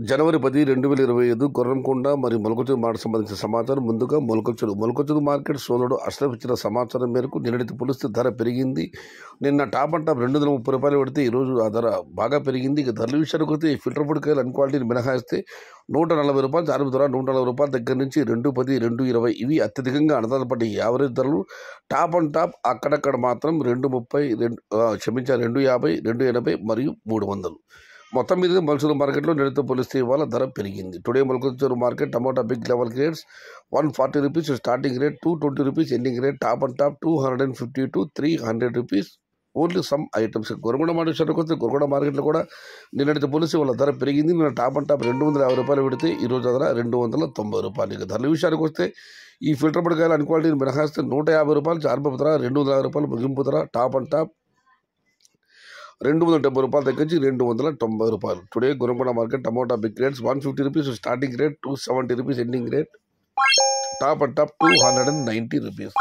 జనవరి 10, 2025 గుర్రంకొండ మరియు మొలకచూరు మార్కెట్ సంబంధించిన సమాచారం. ముందుగా మొలకచూరు మార్కెట్ సోదరుడు అష్రఫ్ ఇచ్చిన సమాచారం మేరకు నిన్నటి పులుస్తు ధర పెరిగింది. నిన్న టాప్ అండ్ టాప్ 230 రూపాయలు పెడితే ఈరోజు ఆ ధర బాగా పెరిగింది. ఇక ధరల విషయానికి వస్తే ఫిల్టర్ ఫుడ్ కాయలు అన్క్వాలిటీని మినహాయిస్తే 140 రూపాయలు చార్మి ధర 140 రూపాయల దగ్గర నుంచి 210, 220 ఇవి అత్యధికంగా అడతలపడ్డ యావరేజ్ ధరలు. టాప్ అండ్ టాప్ అక్కడక్కడ మాత్రం 230, 250, 280 మరియు 300. మొత్తం మీద మొలకచూరు మార్కెట్లో నిన్నటితో పోలిస్తే ఇవాళ ధర పెరిగింది. Today Molakachuru market tomato big level grades 140 rupees starting rate, 220 rupees ending rate. Top and top 250 to 300 rupees only some items. Goragonda market వస్తే గొరగొండ మార్కెట్లో కూడా నిన్నటితో పోలిస్తే వాళ్ళ ధర పెరిగింది. నిన్న టాప్ అండ్ టాప్ 250 రూపాయలు పెడితే ఈరోజు ధర 290 రూపాయలు. ఇక ధరల విషయానికి వస్తే ఈ ఫిల్టర్ పడకాయలు అన్క్వాలిటీని మినహాయిస్తే 150 రూపాయలు చార్పపు ధర, 250 రూపాయలు ముగింపు ధర. టాప్ అండ్ టాప్ 270 రూపాయల దగ్గర నుంచి 290 రూపాయలు. Today Goragonda market tomato big rates 150 rupees starting rate, 270 rupees ending rate. Top and top 290 rupees.